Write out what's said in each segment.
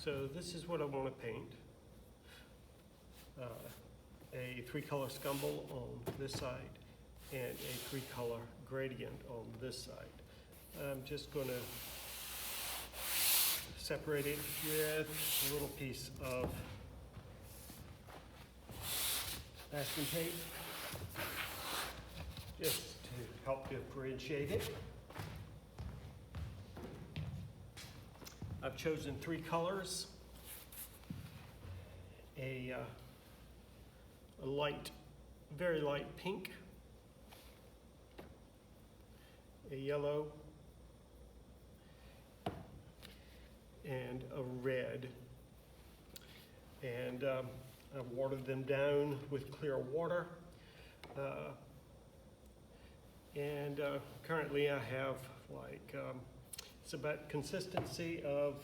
So this is what I want to paint. A 3-color scumble on this side and a 3-color gradient on this side. I'm just going to separate it with a little piece of masking tape just to help differentiate it. I've chosen 3 colors. A light, very light pink, a yellow, and a red. And I've watered them down with clear water. Currently I have like, it's about consistency of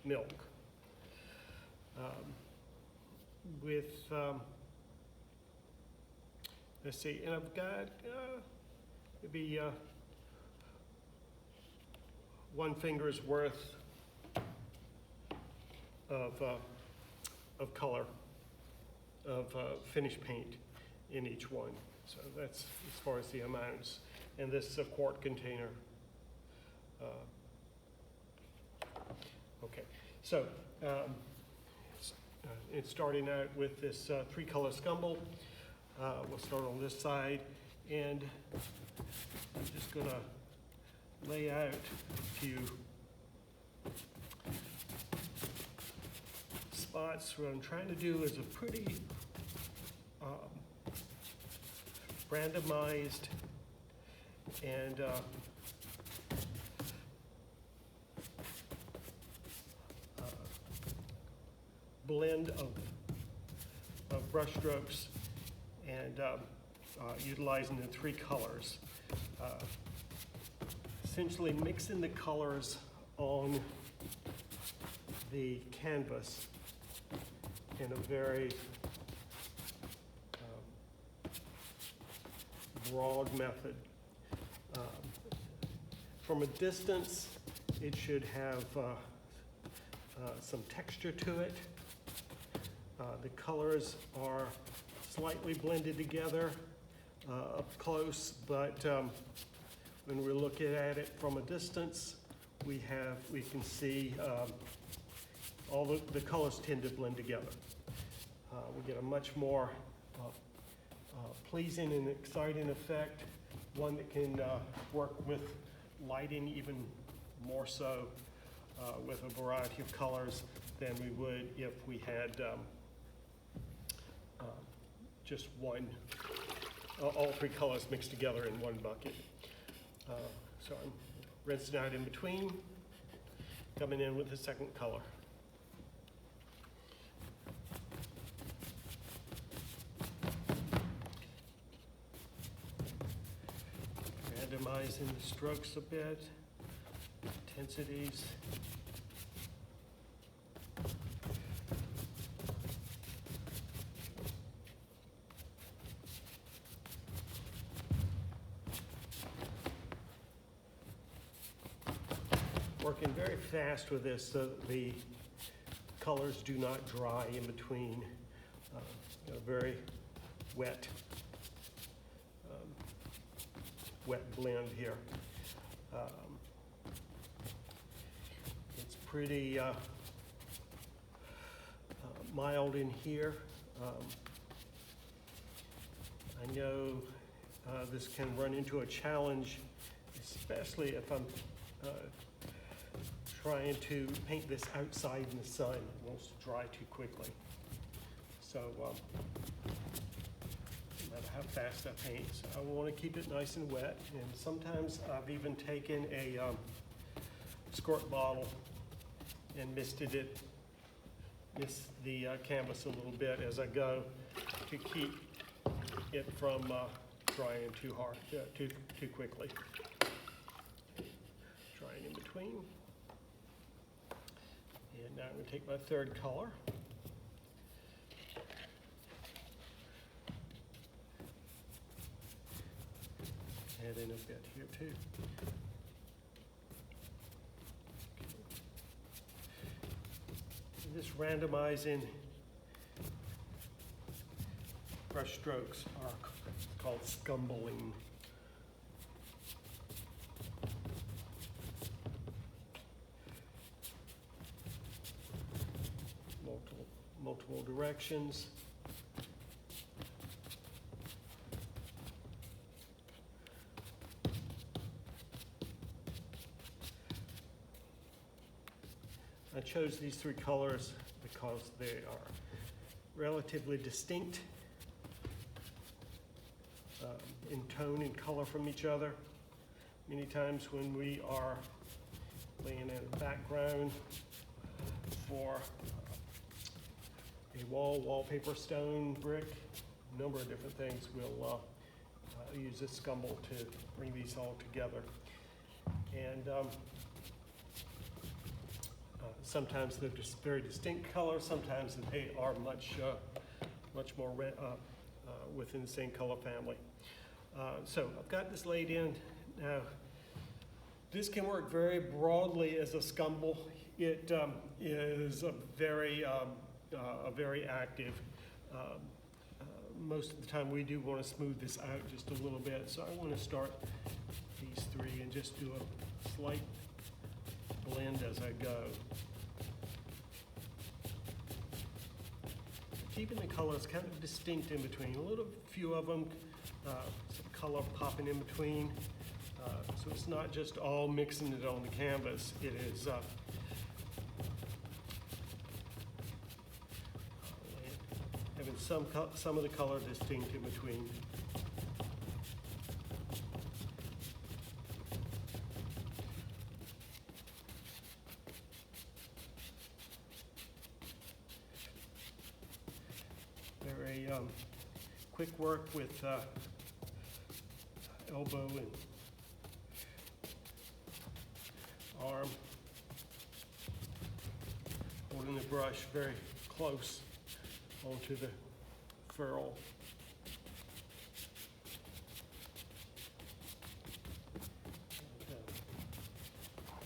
milk. Let's see, and I've got maybe 1 finger's worth of color, of finished paint in each one. So that's as far as the amounts. And this is a quart container. Okay, so it's starting out with this 3-color scumble. We'll start on this side, and I'm just gonna lay out a few spots. What I'm trying to do is a pretty randomized and blend of brush strokes and utilizing the 3 colors. Essentially mixing the colors on the canvas in a very broad method. From a distance, it should have some texture to it. The colors are slightly blended together up close, but when we're looking at it from a distance, we can see all the colors tend to blend together. We get a much more pleasing and exciting effect, one that can work with lighting even more so with a variety of colors than we would if we had just all 3 colors mixed together in one bucket. So I'm rinsing out in between, coming in with the 2nd color. Randomizing the strokes a bit, intensities. Working very fast with this so that the colors do not dry in between. A very wet blend here. It's pretty mild in here. I know this can run into a challenge, especially if I'm trying to paint this outside in the sun. It wants to dry too quickly. So no matter how fast I paint, so I want to keep it nice and wet. And sometimes I've even taken a squirt bottle and misted the canvas a little bit as I go to keep it from drying too hard, too quickly. Drying in between. And now I'm going to take my 3rd color. Add in a bit here too. This randomizing brush strokes are called scumbling. Multiple directions. I chose these three colors because they are relatively distinct in tone and color from each other. Many times when we are laying in a background for a wallpaper, stone, brick, a number of different things, we'll use this scumble to bring these all together. And sometimes they're just very distinct colors, sometimes they are much more within the same color family. So I've got this laid in. Now, this can work very broadly as a scumble. It is a very active. Most of the time we do want to smooth this out just a little bit, so I want to start these three and just do a slight blend as I go. Keeping the colors kind of distinct in between. A few of them, some color popping in between. So it's not just all mixing it on the canvas. It is having some of the color distinct in between. Very quick work with elbow and arm. Holding the brush very close onto the ferrule.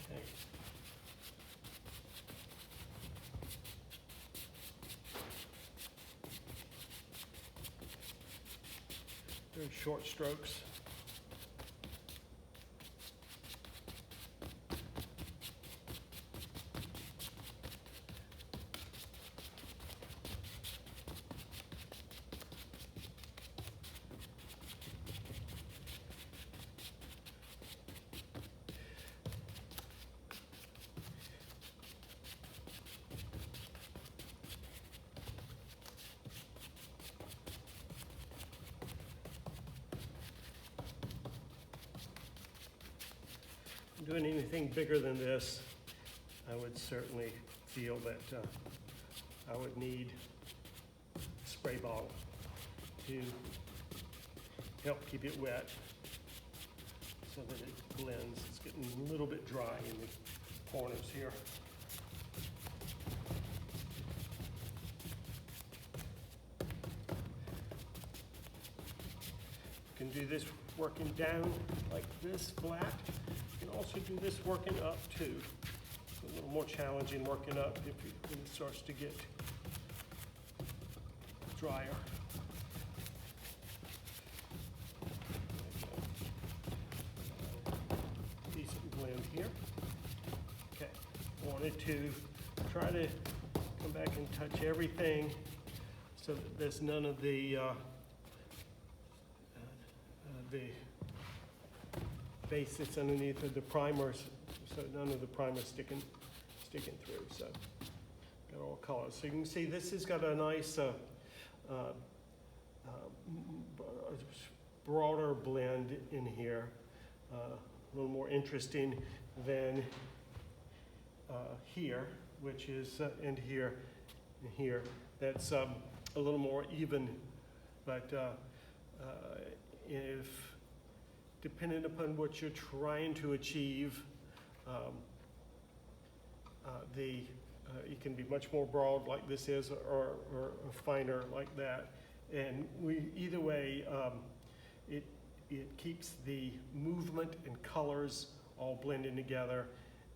Okay. Very short strokes. Doing anything bigger than this, I would certainly feel that I would need a spray bottle to help keep it wet so that it blends. It's getting a little bit dry in the corners here. You can do this working down like this, flat. You can also do this working up too. It's a little more challenging working up when it starts to get drier. Decent blend here. Okay, wanted to try to come back and touch everything so that there's none of the base that's underneath of the primers, so none of the primer sticking through. So got all colors. So you can see this has got a nice broader blend in here, a little more interesting than here, which is and here and here. That's a little more even, but if depending upon what you're trying to achieve, it can be much more broad like this is, or finer like that. And either way, it keeps the movement and colors all blending together,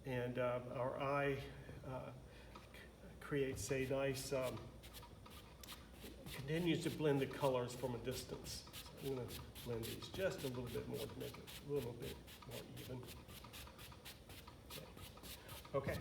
and our eye creates a nice, continues to blend the colors from a distance. So I'm going to blend these just a little bit more to make it a little bit more even. Okay.